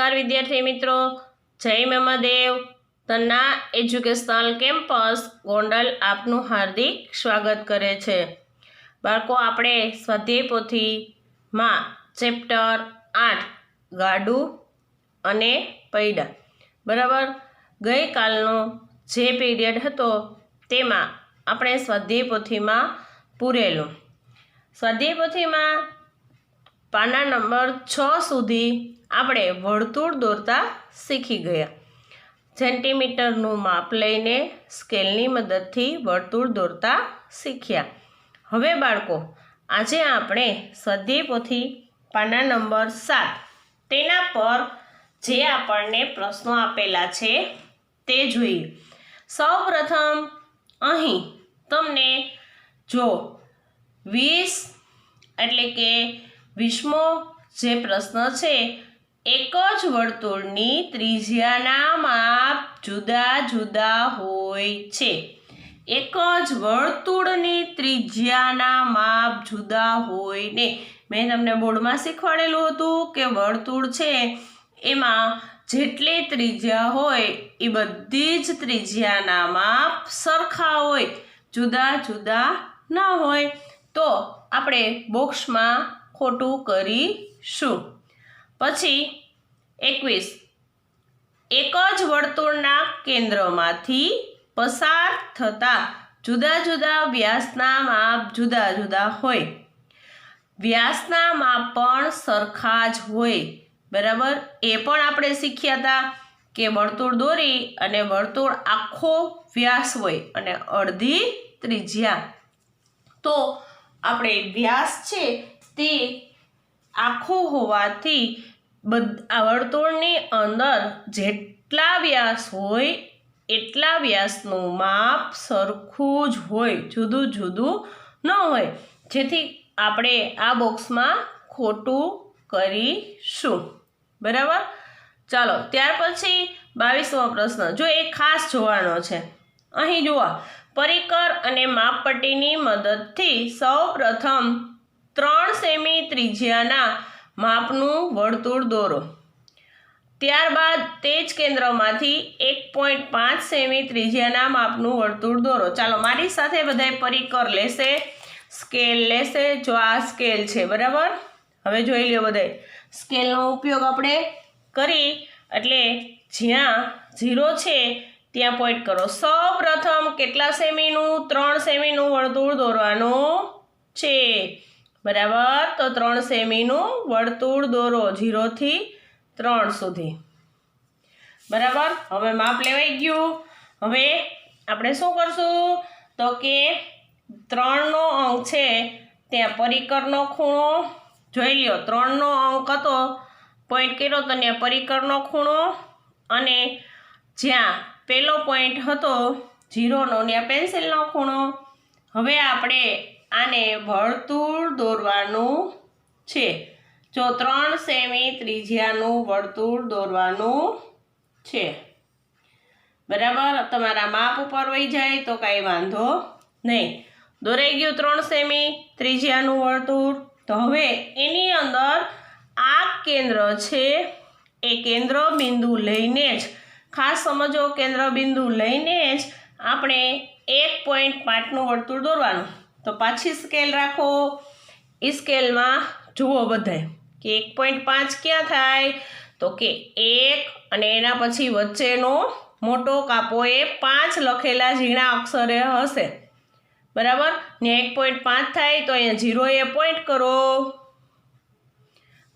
નમસ્કાર વિદ્યાર્થી મિત્રો, જય મહાદેવ. તન્ના એજ્યુકેશનલ કેમ્પસ ગોંડલ આપનું હાર્દિક સ્વાગત કરે છે. બાળકો, આપણે સ્વાધ્યાય પોથીમાં ચેપ્ટર 8 ગાડું અને પૈડા બરાબર ગઈકાલનો જે પીરિયડ હતો તેમાં આપણે સ્વાધ્યાય પોથીમાં પૂરેલું. સ્વાધ્યાય પોથીમાં પાના નંબર 6 સુધી આપણે વર્તુળ દોરતા શીખી ગયા. સેન્ટીમીટરનું માપ લઈને સ્કેલની મદદથી વર્તુળ દોરતા શીખ્યા. હવે બાળકો, આજે આપણે સ્વાધ્યાય પોથી પાના નંબર 7 તેના પર જે આપણને પ્રશ્નો આપેલા છે તે જોઈએ. સૌપ્રથમ અહીં તમને જો 20 એટલે કે 20મો જે પ્રશ્ન છે, એક જ વર્તુળની ત્રિજ્યાના માપ જુદા જુદા હોય છે. એક જ વર્તુળની ત્રિજ્યાના માપ જુદા હોય ને. મેં તમને બોર્ડમાં શીખવાડેલું હતું કે વર્તુળ છે એમાં જેટલી ત્રિજ્યા હોય એ બધી જ ત્રિજ્યાના માપ સરખા હોય, જુદા જુદા ન હોય. તો આપણે બોક્સમાં ખોટું કરીશું. પછી 21, એક જ વર્તુળના કેન્દ્રમાંથી પસાર થતા જુદા જુદા વ્યાસના માપ જુદા જુદા હોય. વ્યાસના માપ પણ સરખા જ હોય બરાબર. એ પણ આપણે શીખ્યા હતા કે વર્તુળ દોરી અને વર્તુળ આખો વ્યાસ હોય અને અડધી ત્રિજ્યા. તો આપણે વ્યાસ છે તે આખો હોવાથી આ વર્તુળની અંદર જેટલા વ્યાસ હોય એટલા વ્યાસનું માપ સરખું જ હોય, જુદું જુદું ન હોય, જેથી આપણે આ બોક્સમાં ખોટું કરીશું બરાબર. ચાલો, ત્યાર પછી 22મો પ્રશ્ન જો એ ખાસ જોવાનો છે. અહીં જુઓ, પરિકર અને માપપટ્ટીની મદદથી સૌપ્રથમ 3 સેમી ત્રિજ્યાના માપનું વર્તુળ દોરો. ત્યારબાદ તે જ કેન્દ્રમાંથી 1.5 સેમી ત્રિજ્યાના માપનું વર્તુળ દોરો. ચાલો, મારી સાથે બધાય પરિકર લેશે, સ્કેલ લેશે. જો આ સ્કેલ છે બરાબર. હવે જોઈ લ્યો બધાય, સ્કેલનો ઉપયોગ આપણે કરી એટલે જ્યાં 0 છે ત્યાં પોઈન્ટ કરો. સૌપ્રથમ કેટલા સેમીનું? 3 સેમીનું વર્તુળ દોરવાનું છે બરાબર. તો 3 સેમીનું વર્તુળ દોરો 0 થી 3 સુધી બરાબર. હવે માપ લેવાઈ ગયું. હવે આપણે શું કરશું તો કે 3નો અંક છે ત્યાં પરિકરનો ખૂણો જોઈ લ્યો. 3નો અંક હતો, પોઈન્ટ કર્યો તો ત્યાં પરિકરનો ખૂણો, અને જ્યાં પહેલો પોઈન્ટ હતો 0નો ત્યાં પેન્સિલનો ખૂણો. હવે આપણે આને વર્તુળ દોરવાનું છે. જો 3 સેમી ત્રિજ્યાનું વર્તુળ દોરવાનું છે બરાબર. તમારા માપ ઉપર વહી જાય તો કાંઈ વાંધો નહીં. દોરાઈ ગયું 3 સેમી ત્રિજ્યાનું વર્તુળ. તો હવે એની અંદર આ કેન્દ્ર છે એ કેન્દ્ર બિંદુ લઈને જ, ખાસ સમજો, કેન્દ્ર બિંદુ લઈને જ આપણે 1.5નું વર્તુળ દોરવાનું. તો પાછી સ્કેલ રાખો. એ સ્કેલમાં જુઓ બધાય કે 1.5 ક્યાં થાય તો કે 1 અને એના પછી વચ્ચેનો મોટો કાપો એ 5 લખેલા ઝીણા અક્ષરે હશે બરાબર. ને 1.5 થાય તો અહીંયા 0 એ પોઈન્ટ કરો.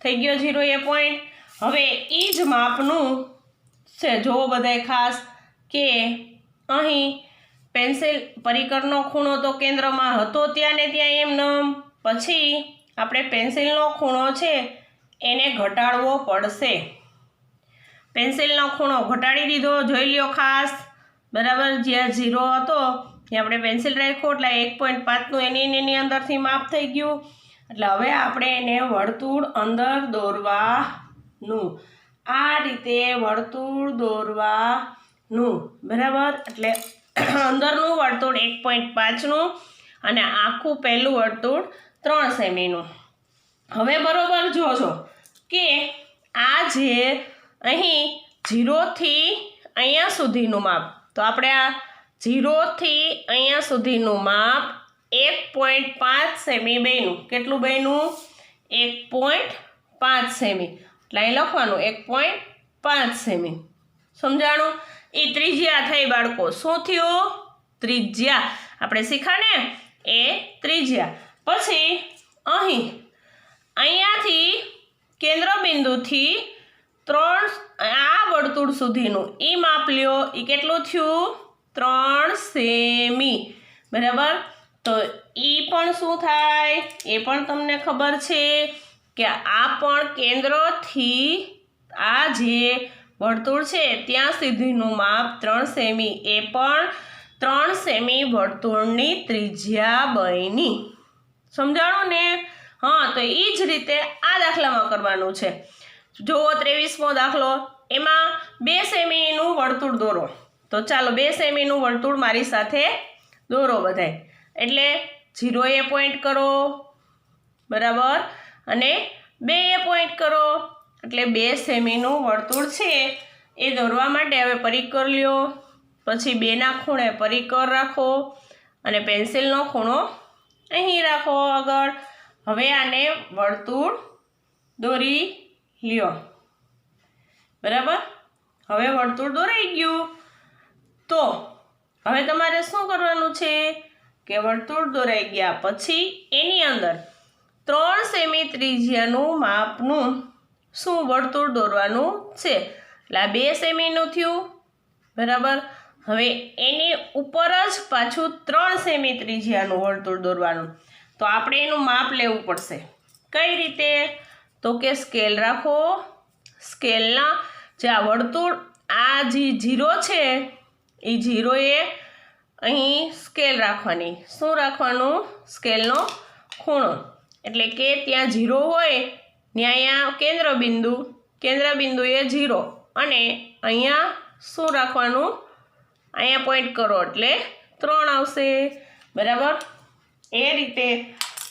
થઈ ગયો 0 એ પોઈન્ટ. હવે એ જ માપનું છે જુઓ બધાય ખાસ કે અહીં પેન્સિલ પરિકરનો ખૂણો તો કેન્દ્રમાં હતો ત્યાં ને ત્યાં એમનેમ. પછી આપણે પેન્સિલનો ખૂણો છે એને ઘટાડવો પડશે. પેન્સિલનો ખૂણો ઘટાડી દીધો, જોઈ લ્યો ખાસ બરાબર. જ્યાં 0 હતો ત્યાં આપણે પેન્સિલ રાખ્યો એટલે 1.5નું એની અંદરથી માપ થઈ ગયું. એટલે હવે આપણે એને વર્તુળ અંદર દોરવાનું. આ રીતે વર્તુળ દોરવાનું બરાબર. એટલે અંદરનું વર્તુળ 1.5નું અને આખું પહેલું વર્તુળ 3 સેમીનું. હવે બરોબર જોજો કે આ જે અહીં 0 થી અહીંયા સુધીનું માપ, તો આપણે આ 0 થી અહીંયા સુધીનું માપ 1.5 સેમી બન્યું. કેટલું બન્યું? 1.5 સેમી. એટલે અહીં લખવાનું 1.5 સેમી. સમજાણું? એ ત્રિજ્યા થઈ બાળકો. શું થયું? ત્રિજ્યા. આપણે શીખા ને એ ત્રિજ્યા. પછી અહીંયાથી કેન્દ્ર બિંદુથી 3 આ વર્તુળ સુધીનું ઈ માપ લ્યો. એ કેટલું થયું? 3 સેમી. બરાબર? તો ઈ પણ શું થાય એ પણ તમને ખબર છે કે આ પણ કેન્દ્રથી આ જે વર્તુળ છે ત્યાં સુધીનું માપ 3 સેમી. એ પણ 3 સેમી વર્તુળની ત્રિજ્યા બની. સમજાણું ને? હા, તો એ જ રીતે આ દાખલામાં કરવાનું છે. જુઓ 23મો દાખલો. એમાં 2 સેમીનું વર્તુળ દોરો. તો ચાલો 2 સેમીનું વર્તુળ મારી સાથે દોરો બધાય. એટલે 0 એ પોઈન્ટ કરો, બરાબર, અને 2 એ પોઈન્ટ કરો. એટલે 2 સેમીનું વર્તુળ છે એ દોરવા માટે હવે પરિકર લ્યો. પછી 2ના ખૂણે પરિકર રાખો અને પેન્સિલનો ખૂણો અહીં રાખો આગળ. હવે આને વર્તુળ દોરી લ્યો. બરાબર? હવે વર્તુળ દોરાઈ ગયું. તો હવે તમારે શું કરવાનું છે કે વર્તુળ દોરાઈ ગયા પછી એની અંદર 3 સેમી ત્રિજ્યાનું માપનું શું વર્તુળ દોરવાનું છે. એટલે આ 2 સેમીનું થયું. બરાબર? હવે એની ઉપર જ પાછું 3 સેમી ત્રિજ્યાનું વર્તુળ દોરવાનું. તો આપણે એનું માપ લેવું પડશે. કઈ રીતે? તો કે સ્કેલ રાખો. સ્કેલના જે આ વર્તુળ આ જે 0 છે એ 0 એ અહીં સ્કેલ રાખવાની. શું રાખવાનું? સ્કેલનો ખૂણો. એટલે કે ત્યાં 0 હોય ને અહીંયા કેન્દ્ર બિંદુએ 0 અને અહીંયા શું રાખવાનું? અહીંયા પોઈન્ટ કરો એટલે 3 આવશે. બરાબર? એ રીતે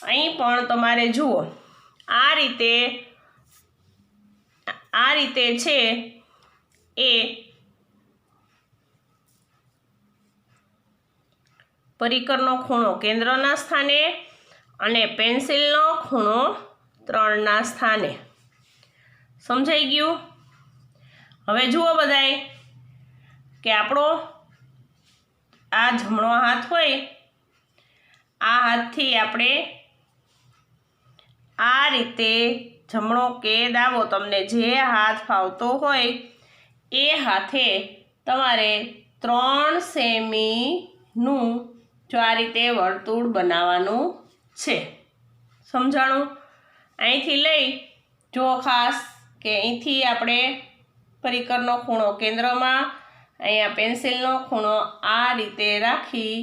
અહીં પણ તમારે જુઓ આ રીતે છે એ પરિકરનો ખૂણો કેન્દ્રના સ્થાને અને પેન્સિલનો ખૂણો 3ના સ્થાને. સમજાઈ ગયું? હવે જુઓ બધાય કે આપણો આ જમણો હાથ હોય, આ હાથથી આપણે આ રીતે જમણો કે ડાબો તમને જે હાથ ફાવતો હોય એ હાથે તમારે 3 સેમીનું જો આ રીતે વર્તુળ બનાવવાનું છે. સમજાણું? અહીંથી લઈ જો ખાસ કે અહીંથી આપણે પરિકરનો ખૂણો કેન્દ્રમાં, અહીંયા પેન્સિલનો ખૂણો આ રીતે રાખી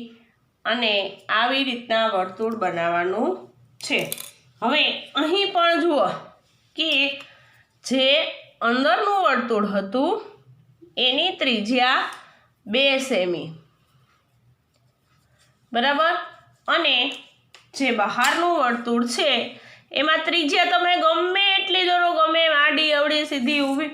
અને આવી રીતના વર્તુળ બનાવવાનું છે. હવે અહીં પણ જુઓ કે જે અંદરનું વર્તુળ હતું એની ત્રિજ્યા 2 સેમી. બરાબર? અને જે બહારનું વર્તુળ છે એમાં ત્રિજ્યા તમે ગમે એટલી દોરો, ગમે આડી અવળી સીધી ઊભી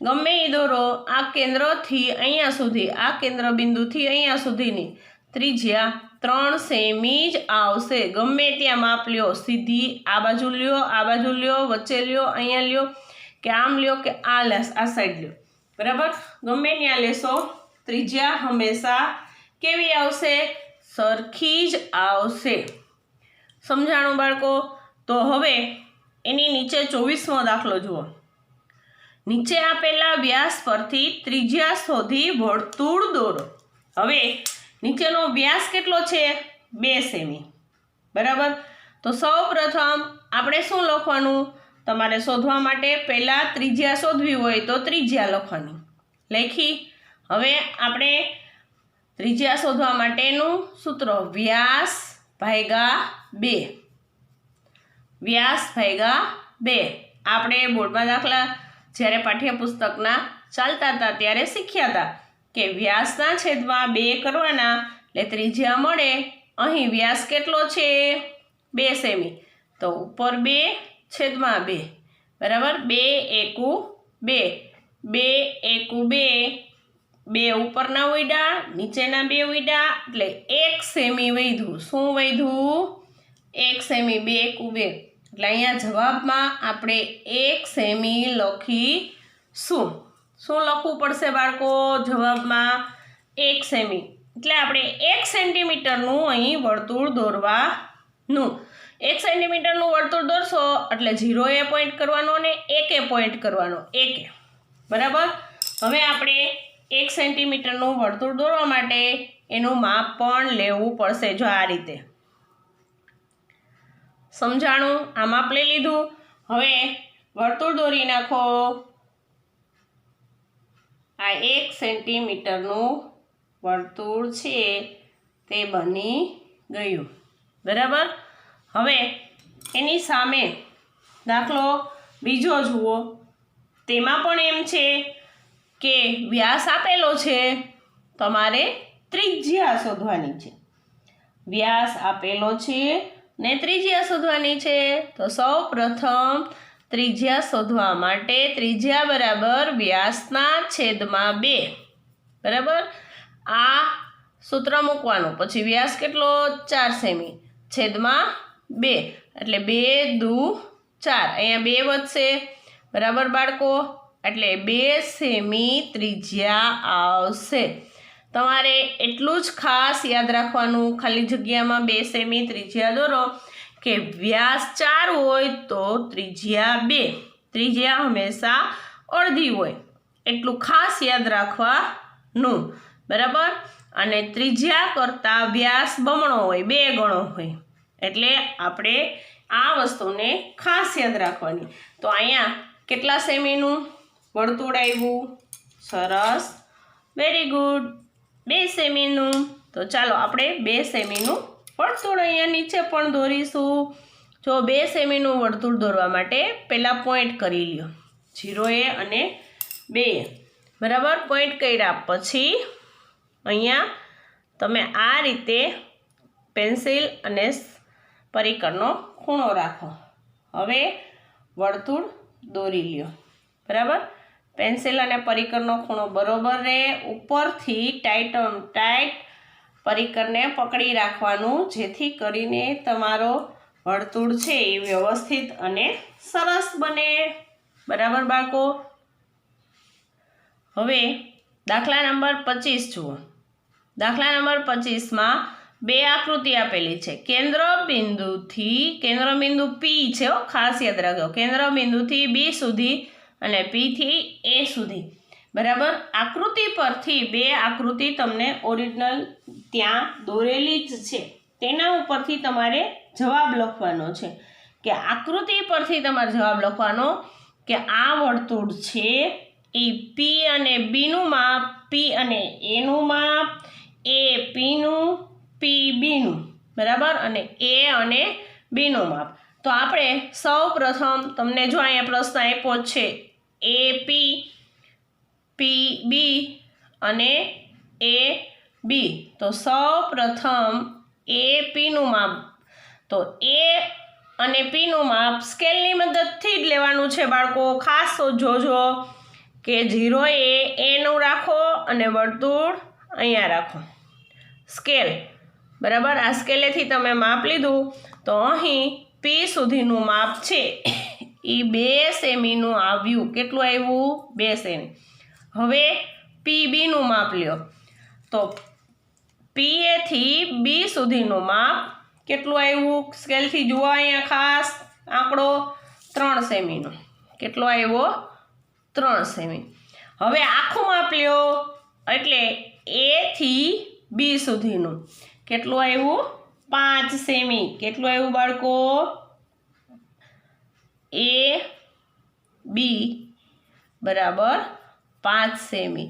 ગમે એ દોરો. આ કેન્દ્રથી અહીંયા સુધી, આ કેન્દ્ર બિંદુથી અહીંયા સુધીની ત્રિજ્યા 3 સેમી જ આવશે. ગમે ત્યાં માપ લ્યો, સીધી આ બાજુ લ્યો, આ બાજુ લ્યો, વચ્ચે લ્યો, અહીંયા લ્યો કે આમ લ્યો કે આ સાઈડ લ્યો. બરાબર? ગમે ત્યાં લેશો ત્રિજ્યા હંમેશા કેવી આવશે? સરખી જ આવશે. સમજાણું બાળકો? તો હવે એની નીચે 24મો દાખલો જુઓ. નીચે આપેલા વ્યાસ પરથી ત્રિજ્યા શોધી વર્તુળ દોરો. હવે નીચેનો વ્યાસ કેટલો છે? 2 સેમી. બરાબર? તો સૌ પ્રથમ આપણે શું લખવાનું? તમારે શોધવા માટે પહેલાં ત્રિજ્યા શોધવી હોય તો ત્રિજ્યા લખવાની. લખી હવે આપણે ત્રિજ્યા શોધવા માટેનું સૂત્ર વ્યાસ ભાગ્યા 2. વ્યાસ ભાગ્યા 2 આપણે બોર્ડમાં દાખલા જ્યારે પાઠ્યપુસ્તકના ચાલતા હતા ત્યારે શીખ્યા હતા કે વ્યાસના છેદમાં 2 કરવાના એટલે ત્રિજ્યા મળે. અહીં વ્યાસ કેટલો છે? 2 સેમી. તો ઉપર 2 છેદમાં 2. બરાબર? 2 એકુ 2 2 એકુ 2, 2 ઉપરના ઉડ્યા, નીચેના 2 ઉડ્યા, એટલે 1 સેમી વધ્યું. શું વધ્યું? 1 સેમી. 2 એકુ 2, એટલે અહીંયા જવાબમાં આપણે 1 સેમી લખીશું. શું લખવું પડશે બાળકો જવાબમાં? 1 સેમી. એટલે આપણે 1 સેન્ટીમીટરનું અહીં વર્તુળ દોરવાનું. 1 સેન્ટીમીટરનું વર્તુળ દોરશો એટલે 0 પોઈન્ટ કરવાનો અને 1 પોઈન્ટ કરવાનો. 1 બરાબર. હવે આપણે 1 સેન્ટીમીટરનું વર્તુળ દોરવા માટે એનું માપ પણ લેવું પડશે. જો આ રીતે સમજાણું. આ માપ લઈ લીધું. હવે વર્તુળ દોરી નાખો. આ 1 સેન્ટીમીટરનું વર્તુળ છે તે બની ગયું. બરાબર. હવે એની સામે દાખલો બીજો જુઓ. તેમાં પણ એમ છે કે વ્યાસ આપેલો છે, તમારે ત્રિજ્યા શોધવાની છે. વ્યાસ આપેલો છે ને ત્રિજ્યા શોધવાની છે. તો સૌ પ્રથમ ત્રિજ્યા શોધવા માટે ત્રિજ્યા બરાબર વ્યાસના છેદમાં 2. બરાબર. આ સૂત્ર મૂકવાનું. પછી વ્યાસ કેટલો? 4 સેમી છેદમાં 2, એટલે 2 દુ 4. અહીંયા 2 વધશે. બરાબર બાળકો. એટલે 2 સેમી ત્રિજ્યા આવશે. તમારે એટલું જ ખાસ યાદ રાખવાનું, ખાલી જગ્યામાં 2 સેમી ત્રિજ્યા દોરો કે વ્યાસ 4 હોય તો ત્રિજ્યા 2. ત્રિજ્યા હંમેશા અડધી હોય, એટલું ખાસ યાદ રાખવાનું. બરાબર. અને ત્રિજ્યા કરતાં વ્યાસ બમણો હોય, 2 ગણો હોય, એટલે આપણે આ વસ્તુને ખાસ યાદ રાખવાની. તો અહીંયા કેટલા સેમીનું વર્તુળ આવ્યું? સરસ, વેરી ગુડ. 2 સેમીનું. તો ચાલો આપણે 2 સેમીનું વર્તુળ અહીંયા નીચે પણ દોરીશું. જો 2 સેમીનું વર્તુળ દોરવા માટે પહેલાં પોઈન્ટ કરી લ્યો. 0 અને 2. બરાબર. પોઈન્ટ કર્યા પછી અહીંયા તમે આ રીતે પેન્સિલ અને પરિકરનો ખૂણો રાખો. હવે વર્તુળ દોરી લ્યો. બરાબર. પેન્સિલ અને પરિકરનો ખૂણો બરોબર રહે. ઉપરથી ટાઈટ પરિકરને પકડી રાખવાનું, જેથી કરીને તમારો વર્તુળ છે એ વ્યવસ્થિત અને સરસ બને. બરાબર બાળકો. હવે દાખલા નંબર 25 જુઓ. દાખલા નંબર 25માં 2 આકૃતિ આપેલી છે. કેન્દ્ર બિંદુ P છે, ખાસ યાદ રાખજો. કેન્દ્ર બિંદુથી B સુધી અને P થી A સુધી. બરાબર. આકૃતિ પરથી 2 આકૃતિ તમને ઓરિજિનલ ત્યાં દોરેલી જ છે, તેના ઉપરથી તમારે જવાબ લખવાનો છે. કે આકૃતિ પરથી તમારે જવાબ લખવાનો કે આ વર્તુળ છે એ P અને B નું માપ, P અને A નું માપ, A P નું, P B નું. બરાબર. અને A અને B નું માપ. તો આપણે સૌ પ્રથમ તમને જો અહીંયા પ્રશ્ન આપ્યો છે AP, PB અને AB. તો સૌ પ્રથમ AP નું માપ, તો A અને P નું માપ સ્કેલની મદદથી જ લેવાનું છે બાળકો. ખાસ જોજો કે 0 A નું રાખો અને વર્તુળ અહીંયા રાખો. સ્કેલ. બરાબર. આ સ્કેલેથી તમે માપ લીધું. તો અહીં P સુધીનું માપ છે એ 2 સેમીનું આવ્યું. કેટલું આવ્યું? 2 સેમી. હવે PB નું માપ લ્યો. તો PA થી B સુધીનું માપ કેટલું આવ્યું? સ્કેલથી જુઓ અહીંયા ખાસ આંકડો 3 સેમીનો. કેટલો આવ્યો? 3 સેમી. હવે આખું માપ લ્યો એટલે A થી B સુધીનું કેટલું આવ્યું? 5 સેમી. કેટલું આવ્યું બાળકો? A B બરાબર 5 સેમી.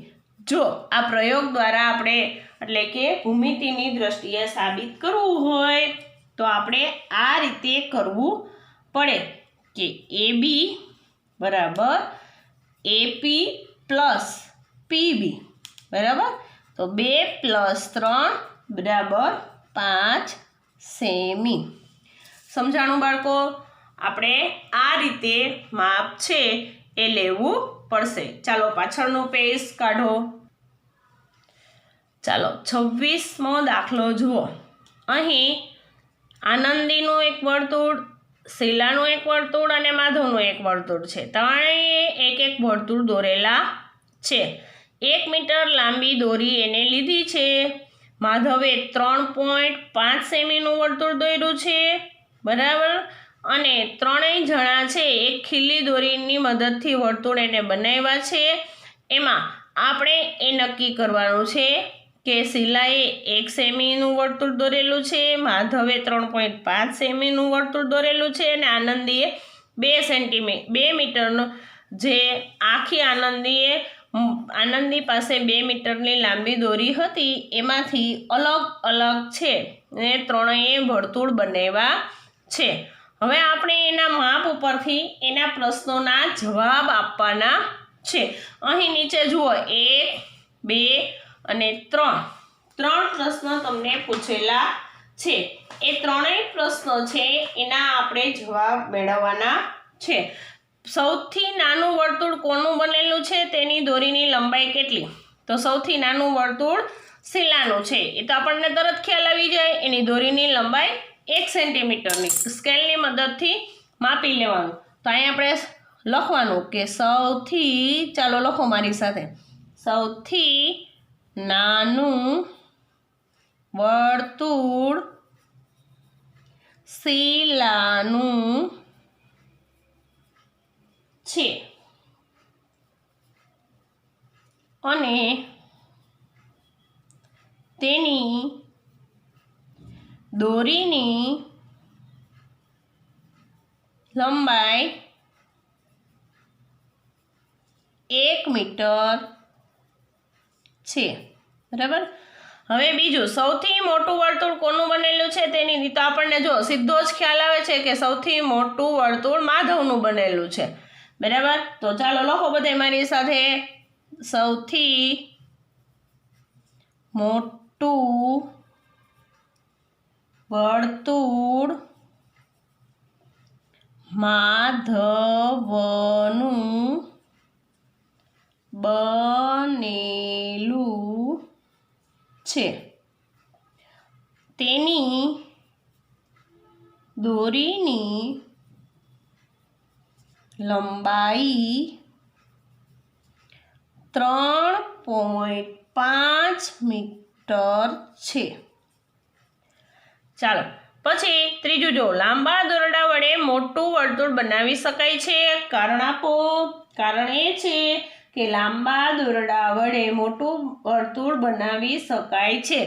જો આ પ્રયોગ દ્વારા આપણે એટલે કે ભૂમિતિની દ્રષ્ટિએ સાબિત કરવું હોય તો આપણે આ રીતે કરવું પડે કે AB બરાબર AP પ્લસ PB. બરાબર. તો 2 + 3 બરાબર 5 સેમી. સમજાણું બાળકો? આપણે આ રીતે માપ છે એ લેવું પડશે. ચાલો પાછળનું પેજ કાઢો. ચાલો 26મો દાખલો જુઓ. અહીં આનંદીનું એક વર્તુળ, શીલાનું એક વર્તુળ અને માધવનું એક વર્તુળ છે. ત્રણેય એક એક વર્તુળ દોરેલા છે. 1 મીટર લાંબી દોરી એને લીધી છે. માધવે 3.5 સેમીનું વર્તુળ દોર્યું છે, બરાબર. અને ત્રણેય જણા છે એક ખીલી દોરીની મદદથી વર્તુળ એને બનાવ્યા છે. એમાં આપણે એ નક્કી કરવાનું છે કે શીલાએ 1 સેમીનું વર્તુળ દોરેલું છે, માધવે 3.5 સેમીનું વર્તુળ દોરેલું છે અને આનંદીએ 2 મીટરનું, જે આખી આનંદી પાસે 2 મીટરની લાંબી દોરી હતી એમાંથી અલગ અલગ છે અને ત્રણેય વર્તુળ બનાવ્યા છે. હવે આપણે એના માપ ઉપરથી એના પ્રશ્નોના જવાબ આપવાના છે. અહીં નીચે જુઓ 1, 2 અને 3 પ્રશ્નો તમને પૂછેલા છે. એ ત્રણેય પ્રશ્નો છે એના આપણે જવાબ મેળવવાના છે. સૌથી નાનું વર્તુળ કોનું બનેલું છે, તેની દોરીની લંબાઈ કેટલી? તો સૌથી નાનું વર્તુળ શીલાનું છે. એ તો આપણને તરત ખ્યાલ આવી જાય. એની દોરીની લંબાઈ 1 સેન્ટીમીટરની. સ્કેલની મદદથી માપી લેવાનું. તો અહીં આપણે લખવાનું કે સૌથી, ચાલો લખો મારી સાથે, સૌથી નાનું વર્તુળ શીલાનું છે અને તેની દોરીની લંબાઈ 1 મીટર છે, બરાબર. હવે બીજું, સૌથી મોટું વર્તુળ કોનું બનેલું છે તેની, તો આપણને જો સીધો જ ખ્યાલ આવે છે કે સૌથી મોટું વર્તુળ માધવનું બનેલું છે, બરાબર. તો ચાલો લખો બધે મારી સાથે, સૌથી મોટું વર્તુળ માધવનું બનેલું છે. તેની દોરીની લંબાઈ 3.5 મીટર છે. ચાલો પછી ત્રીજું જો, લાંબા દોરડા વડે મોટું વર્તુળ બનાવી શકાય છે. કારણ આપો. કારણ એ છે કે લાંબા દોરડા વડે મોટું વર્તુળ બનાવી શકાય છે.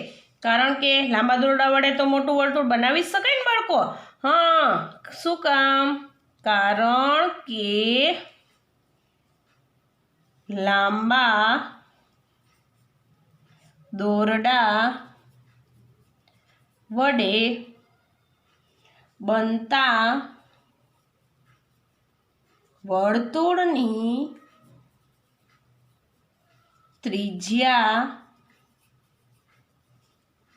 કારણ કે લાંબા દોરડા વડે તો મોટું વર્તુળ બનાવી શકાય ને બાળકો. હા, શું કામ? કારણ કે લાંબા દોરડા વડે બનતા વર્તુળની ત્રિજ્યા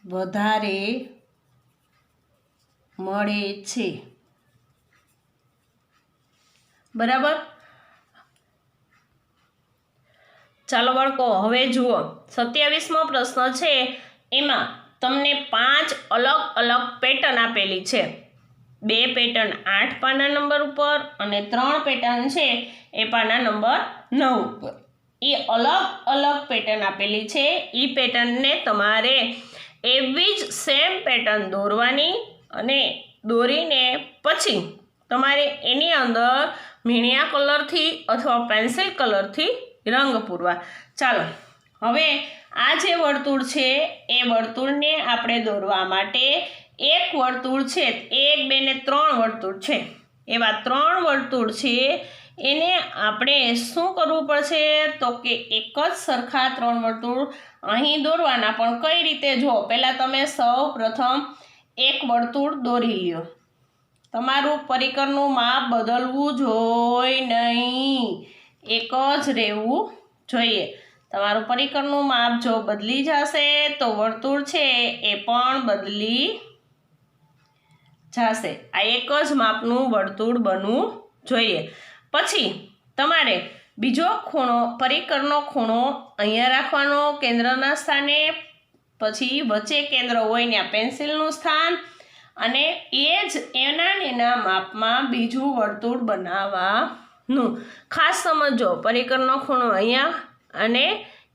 વધારે મળે છે, બરાબર. ચાલો બાળકો હવે જુઓ 27મો પ્રશ્ન છે. એમાં તમને 5 અલગ અલગ પેટર્ન આપેલી છે. 2 પેટર્ન 8 પાના નંબર ઉપર અને 3 પેટર્ન છે એ પાના નંબર 9 ઉપર. એ અલગ અલગ પેટર્ન આપેલી છે. એ પેટર્નને તમારે એવી જ સેમ પેટર્ન દોરવાની અને દોરીને પછી તમારે એની અંદર મીણિયા કલરથી અથવા પેન્સિલ કલરથી રંગ પૂરવા. ચાલો હવે આ જે વર્તુળ છે એ વર્તુળને આપણે દોરવા માટે એક વર્તુળ છે, 1, 2 ને 3 વર્તુળ છે. એવા 3 વર્તુળ છે એને આપણે શું કરવું પડશે? તો કે એક જ સરખા 3 વર્તુળ અહીં દોરવાના. પણ કઈ રીતે? જો પહેલાં તમે સૌ પ્રથમ એક વર્તુળ દોરી લ્યો. તમારું પરિકરનું માપ બદલવું જોઈએ નહીં, એક જ રહેવું જોઈએ. તમારું પરિકરનું માપ જો બદલી જશે તો વર્તુળ છે એ પણ બદલી જશે. આ એક જ માપનું વર્તુળ બનવું જોઈએ. પછી તમારે બીજો ખૂણો પરિકરનો ખૂણો અહીંયા રાખવાનો કેન્દ્રના સ્થાને, પછી વચ્ચે કેન્દ્ર હોય ત્યાં પેન્સિલનું સ્થાન, અને એ જ એના માપમાં બીજું વર્તુળ બનાવવાનું. ખાસ સમજો, પરિકરનો ખૂણો અહીંયા અને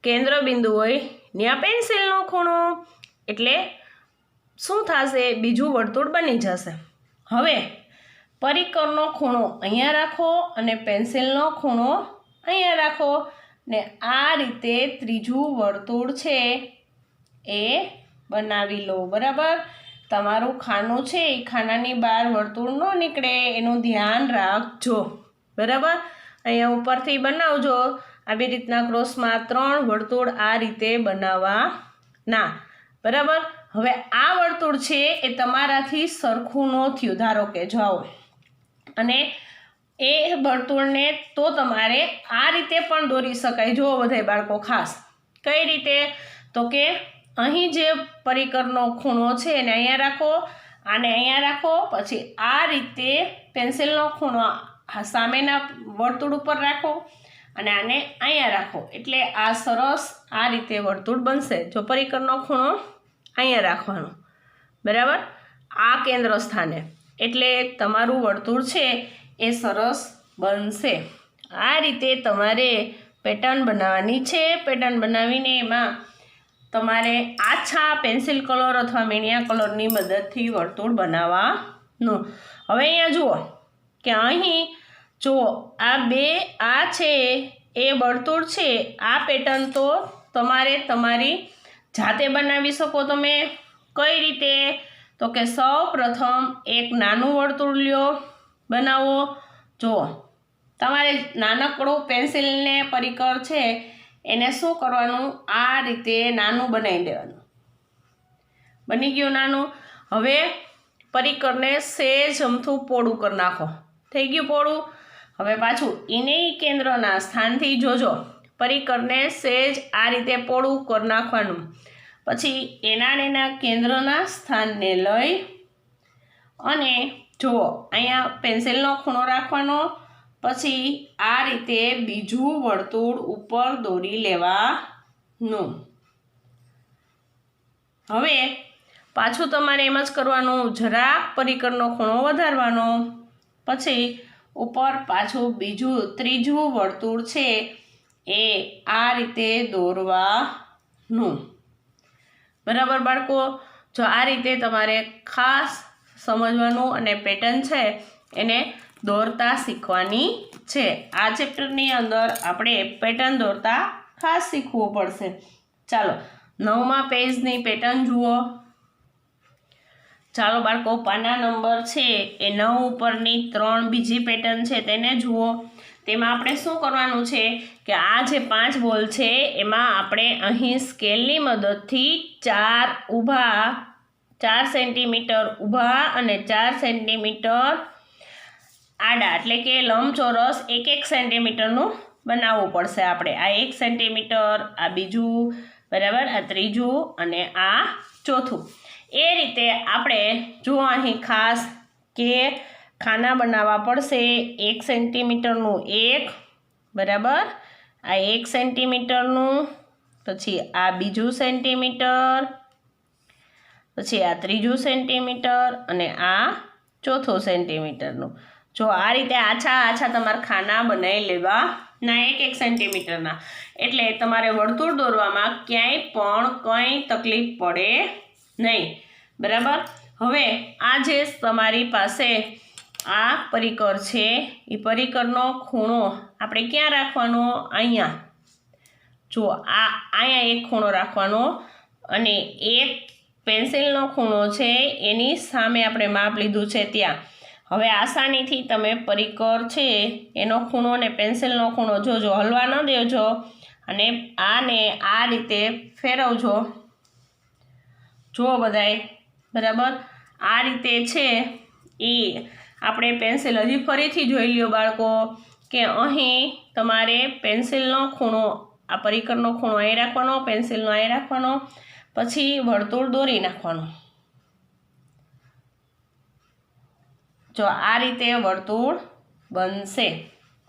કેન્દ્ર બિંદુ હોય ત્યાં પેન્સિલનો ખૂણો, એટલે શું થશે? બીજું વર્તુળ બની જશે. હવે પરિકરનો ખૂણો અહીંયા રાખો અને પેન્સિલનો ખૂણો અહીંયા રાખો, ને આ રીતે ત્રીજું વર્તુળ છે એ બનાવી લો. બરાબર? તમારું ખાનું છે એ ખાનાની બહાર વર્તુળ ન નીકળે એનું ધ્યાન રાખજો. બરાબર? અહીંયા ઉપરથી બનાવજો આવી રીતના ક્રોસમાં 3 વર્તુળ આ રીતે બનાવવાના. બરાબર? હવે આ વર્તુળ છે એ તમારાથી સરખું ન થયું, ધારો કે જાઓ, અને એ વર્તુળને તો તમારે આ રીતે પણ દોરી શકાય. જુઓ બધાય બાળકો ખાસ, કઈ રીતે? તો કે અહીં જે પરિકરનો ખૂણો છે એને અહીંયા રાખો, આને અહીંયા રાખો, પછી આ રીતે પેન્સિલનો ખૂણો સામેના વર્તુળ ઉપર રાખો અને આને અહીંયા રાખો, એટલે આ સરસ આ રીતે વર્તુળ બનશે. જો પરિકરનો ખૂણો અહીંયા રાખવાનો, બરાબર, આ કેન્દ્ર સ્થાને, એટલે તમારું વર્તુળ છે એ સરસ બનશે. આ રીતે તમારે પેટર્ન બનાવવાની છે. પેટર્ન બનાવીને એમાં તમારે આછા પેન્સિલ કલર અથવા મીણિયા કલરની મદદથી વર્તુળ બનાવવાનું. હવે અહીંયા જુઓ કે અહીં જુઓ આ છે એ વર્તુળ છે. આ પેટર્ન તો તમારે તમારી જાતે બનાવી શકો. તમે કઈ રીતે? તો કે સૌ પ્રથમ એક નાનું વર્તુળ લ્યો, બનાવો. જુઓ, તમારે નાનકડું પેન્સિલને પરિકર છે એને શું કરવાનું? આ રીતે નાનું બનાવી દેવાનું. બની ગયું નાનું. હવે પરિકરને સહેજ અમથું પોળું કરી નાખો. થઈ ગયું પોળું. હવે પાછું એને કેન્દ્રના સ્થાનથી જોજો, પરિકરને સહેજ આ રીતે પોળું કરી નાખવાનું. પછી એના કેન્દ્રના સ્થાનને લઈ અને જુઓ અહીંયા પેન્સિલનો ખૂણો રાખવાનો, પછી આ રીતે બીજું વર્તુળ ઉપર દોરી લેવાનું. હવે પાછું તમારે એમ જ કરવાનું, જરાક પરિકરનો ખૂણો વધારવાનો, પછી ઉપર પાછું ત્રીજું વર્તુળ છે એ આ રીતે દોરવાનું. બરાબર બાળકો? જો આ રીતે તમારે ખાસ સમજવાનું અને પેટર્ન છે એને દોરતા શીખવાની છે. આ ચેપ્ટરની અંદર આપણે પેટર્ન દોરતા ખાસ શીખવું પડશે. ચાલો 9મા પેજની પેટર્ન જુઓ. ચાલો બાળકો, પાના નંબર છે એ 9 ઉપરની 3 બીજી પેટર્ન છે તેને જુઓ. તેમાં આપણે શું કરવાનું છે કે આ જે 5 બોલ છે એમાં આપણે અહીં સ્કેલની મદદથી 4 સેન્ટીમીટર ઊભા અને 4 સેન્ટીમીટર આડા, એટલે કે લંબચોરસ 1 સેન્ટીમીટરનું બનાવવું પડશે આપણે. આ 1 સેન્ટીમીટર, આ બીજું, બરાબર, આ ત્રીજું અને આ ચોથું. એ રીતે આપણે જો અહીં ખાસ કે ખાના બનાવવા પડશે 1 સેન્ટીમીટરનું એક, બરાબર, આ 1 સેન્ટીમીટરનું, પછી આ બીજું સેન્ટીમીટર, પછી આ ત્રીજું સેન્ટીમીટર અને આ ચોથું સેન્ટીમીટરનું. જો આ રીતે આછા તમારે ખાના બનાવી લેવાના 1 સેન્ટીમીટરના, એટલે તમારે વર્તુળ દોરવામાં ક્યાંય પણ કંઈ તકલીફ પડે નહીં. બરાબર? હવે આ જે તમારી પાસે આ પરિકર છે એ પરિકરનો ખૂણો આપણે ક્યાં રાખવાનો? અહીંયા. જો અહીંયા એક ખૂણો રાખવાનો અને એક પેન્સિલનો ખૂણો છે એની સામે આપણે માપ લીધું છે ત્યાં. હવે આસાનીથી તમે પરિકર છે એનો ખૂણો અને પેન્સિલનો ખૂણો જોજો, હલવા ન દેજો, અને આને આ રીતે ફેરવજો. જુઓ બધાય, બરાબર, આ રીતે છે એ આપણે પેન્સિલ હજી ફરીથી જોઈ લ્યો બાળકો કે અહીં તમારે પેન્સિલનો ખૂણો, આ પરિકરનો ખૂણો અહીં રાખવાનો, પેન્સિલનો અહીં રાખવાનો, પછી વર્તુળ દોરી નાખવાનું. જો આ રીતે વર્તુળ બનશે.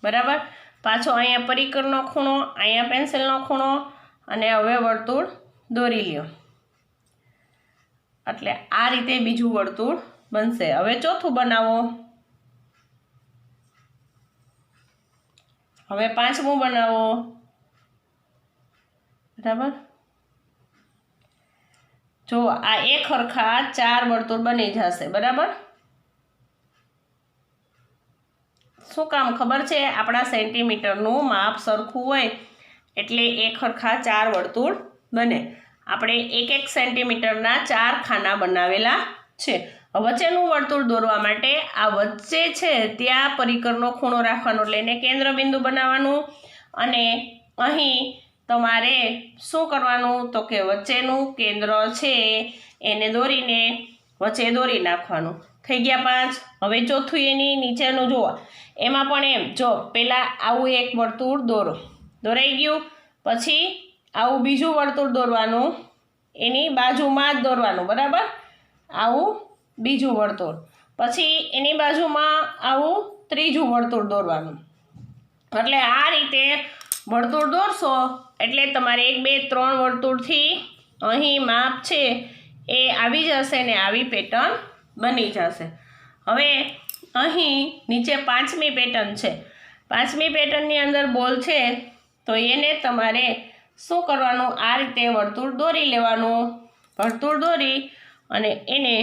બરાબર? પાછો અહીંયા પરિકરનો ખૂણો, અહીંયા પેન્સિલનો ખૂણો, અને હવે વર્તુળ દોરી લ્યો. એટલે આ રીતે બીજું વર્તુળ બનશે. હવે ચોથું બનાવો. હવે પાંચમું બનાવો. બરાબર. જો આ એક સરખા 4 વર્તુળ બની જશે. બરાબર. શું કામ ખબર છે? આપણા સેન્ટીમીટરનું માપ સરખું હોય એટલે એક સરખા 4 વર્તુળ બને. આપણે 1 સેન્ટીમીટરના 4 ખાના બનાવેલા છે. વચ્ચેનું વર્તુળ દોરવા માટે આ વચ્ચે છે ત્યાં પરિકરનો ખૂણો રાખવાનો, એટલે એને કેન્દ્ર બિંદુ બનાવવાનું. અને અહીં તમારે શું કરવાનું તો કે વચ્ચેનું કેન્દ્ર છે એને દોરીને વચ્ચે દોરી નાખવાનું. થઈ ગયા 5. હવે ચોથું એની નીચેનું જુઓ. એમાં પણ એમ જો પહેલાં આવું એક વર્તુળ દોરો, દોરાઈ ગયું. પછી આવું બીજું વર્તુળ દોરવાનું, એની બાજુમાં જ દોરવાનું. બરાબર. આવું બીજું વર્તુળ, પછી એની બાજુમાં આવું ત્રીજું વર્તુળ દોરવાનું. એટલે આ રીતે વર્તુળ દોરશો એટલે તમારે 1 2 3 વર્તુળથી અહીં માપ છે એ આવી જશે ને આવી પેટર્ન બની જશે. હવે અહીં નીચે 5મી પેટર્ન છે. 5મી પેટર્નની અંદર બોલ છે તો એને તમારે શું કરવાનું? આ રીતે વર્તુળ દોરી લેવાનું. વર્તુળ દોરી અને એને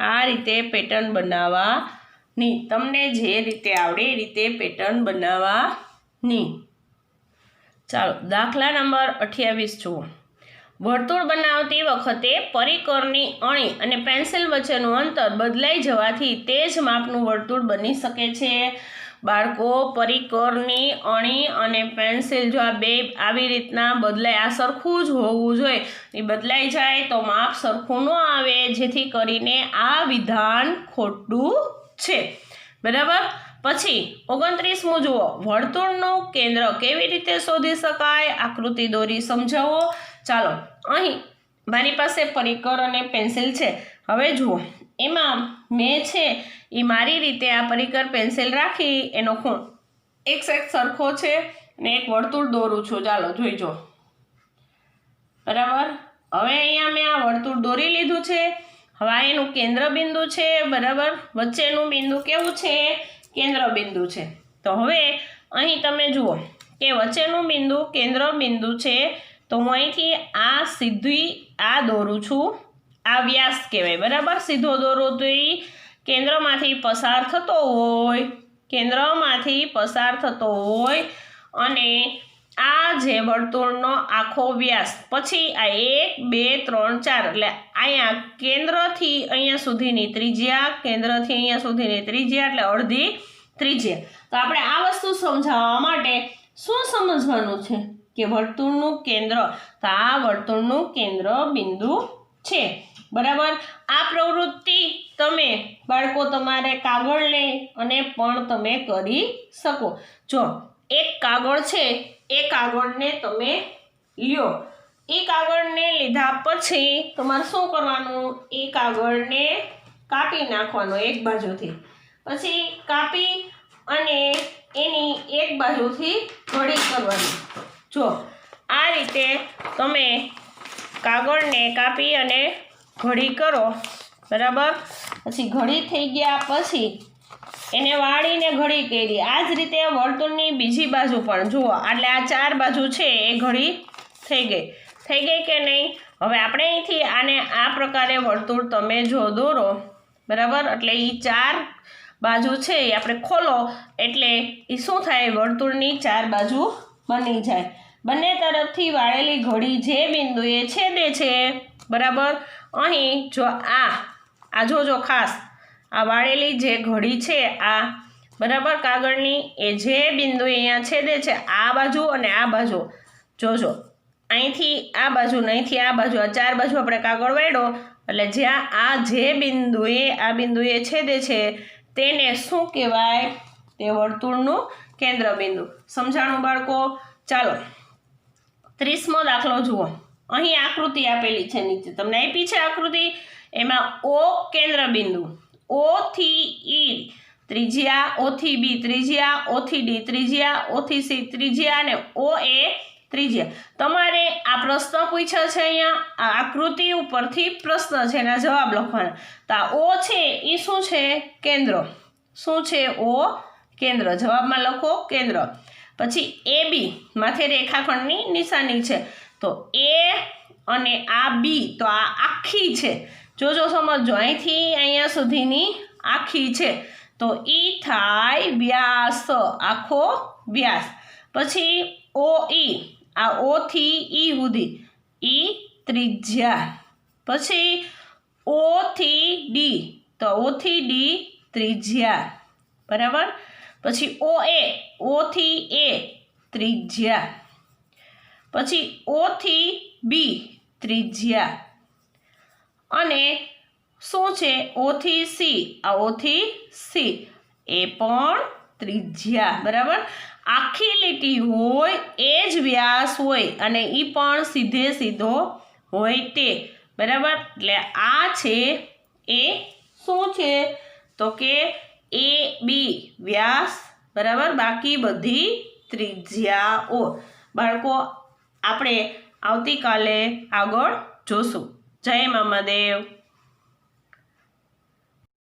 આ રીતે પેટર્ન બનાવવાની. તમને જે રીતે આવડે એ રીતે પેટર્ન બનાવવાની. ચાલો દાખલા નંબર 28 જુઓ. વર્તુળ બનાવતી વખતે પરિકરની અણી અને પેન્સિલ વચ્ચેનું અંતર બદલાઈ જવાથી તે જ માપનું વર્તુળ બની શકે છે. બાળકો, પરિકરની અણી અને પેન્સિલ જો આ બે આવી રીતના બદલાય, આ સરખું જ હોવું જોઈએ. એ બદલાઈ જાય તો માપ સરખું ન આવે, જેથી કરીને આ વિધાન ખોટું છે. બરાબર. પછી 29મું જુઓ. વર્તુળનું કેન્દ્ર કેવી રીતે શોધી શકાય? આકૃતિ દોરી સમજાવો. ચાલો અહીં મારી પાસે પરિકર અને પેન્સિલ છે. હવે જુઓ એમાં મેં છે એ મારી રીતે આ પરિકર પેન્સિલ રાખી એનો ખૂણો એક સાઈડ સરખો છે ને એક વર્તુળ દોરું છું. ચાલો જોઈજો. બરાબર. હવે અહીંયા મેં આ વર્તુળ દોરી લીધું છે. હવે આ એનું કેન્દ્ર બિંદુ છે. બરાબર. વચ્ચેનું બિંદુ કેવું છે? કેન્દ્ર બિંદુ છે. તો હવે અહીં તમે જુઓ કે વચ્ચેનું બિંદુ કેન્દ્ર બિંદુ છે. તો હું અહીંથી આ સીધી આ દોરું છું. આ વ્યાસ કહેવાય. બરાબર. સીધો દોરો તો એ કેન્દ્રમાંથી પસાર થતો હોય, કેન્દ્રમાંથી પસાર થતો હોય અને આ જે વર્તુળનો આખો વ્યાસ, પછી આ 1 2 3 4 એટલે અહીંયા કેન્દ્રથી અહીંયા સુધીની ત્રિજ્યા, કેન્દ્રથી અહીંયા સુધીની ત્રિજ્યા એટલે અડધી ત્રિજ્યા. તો આપણે આ વસ્તુ સમજાવવા માટે શું સમજવાનું છે કે વર્તુળનું કેન્દ્ર, તો આ વર્તુળનું કેન્દ્ર બિંદુ છે. બરાબર. આ પ્રવૃત્તિ તમે બાળકો તમારે કાગળ લઈ અને પણ તમે કરી શકો. જો એક કાગળ છે, એ કાગળને તમે લ્યો. એ કાગળને લીધા પછી તમારે શું કરવાનું? એ કાગળને કાપી નાખવાનો એક બાજુથી. પછી કાપી અને એની એક બાજુથી ઘડી કરવાની. જો આ રીતે તમે કાગળને કાપી અને ઘડી કરો. બરાબર. પછી ઘડી થઈ ગયા પછી એને વાળીને ઘડી કરી. આ જ રીતે વર્તુળની બીજી બાજુ પણ જુઓ. એટલે આ 4 બાજુ છે એ ઘડી થઈ ગઈ. થઈ ગઈ કે નહીં? હવે આપણે અહીંથી આને આ પ્રકારે વર્તુળ તમે જો દોરો. બરાબર. એટલે એ 4 બાજુ છે એ આપણે ખોલો એટલે એ શું થાય? વર્તુળની 4 બાજુ બની જાય. બંને તરફથી વાળેલી ઘડી જે બિંદુએ છેદે છે. બરાબર. અહીં જો આ જોજો ખાસ, આ વાળેલી જે ઘડી છે આ, બરાબર, કાગળની, એ જે બિંદુ અહીંયા છેદે છે આ બાજુ અને આ બાજુ જોજો. અહીંથી આ બાજુ ને અહીંથી આ બાજુ, આ 4 બાજુ આપણે કાગળ વાળ્યો એટલે જ્યાં આ જે બિંદુએ છેદે છે તેને શું કહેવાય? તે વર્તુળનું કેન્દ્ર બિંદુ. સમજાણું બાળકો? ચાલો 30મો દાખલો જુઓ. અહીં આકૃતિ આપેલી છે, નીચે તમને આપી છે આકૃતિ. એમાં O કેન્દ્ર બિંદુ, O થી E ત્રિજ્યા, O થી B ત્રિજ્યા, O થી D ત્રિજ્યા, O થી C ત્રિજ્યા અને O એ ત્રિજ્યા. તમારે આ પ્રશ્ન પૂછ્યો છે, અહીંયા આ આકૃતિ ઉપરથી પ્રશ્ન છે એના જવાબ લખવાના. તો આ O છે એ શું છે? કેન્દ્ર. શું છે? O કેન્દ્ર. જવાબમાં લખો કેન્દ્ર. પછી AB માથે રેખાખંડની નિશાની છે, તો A અને આ B તો આ આખી છે. જોજો સમજો, અહીંથી અહીંયા સુધીની આખી છે, તો ઈ થાય વ્યાસ, આખો વ્યાસ. પછી OE આ O થી E સુધી ઈ ત્રિજ્યા. પછી O થી D તો O થી D ત્રિજ્યા, બરાબર. પછી OA O થી A ત્રિજ્યા. પછી O થી B ત્રિજ્યા. અને શું છે? O થી C આ O થી C એ પણ ત્રિજ્યા, બરાબર. આખી લીટી હોય એ જ વ્યાસ હોય અને એ પણ સીધે સીધો હોય તે, બરાબર. એટલે આ છે એ શું છે? તો કે AB વ્યાસ, બરાબર. બાકી બધી ત્રિજ્યાઓ. બાળકો, આપણે આવતીકાલે આગળ જોશું. જય મહાદેવ.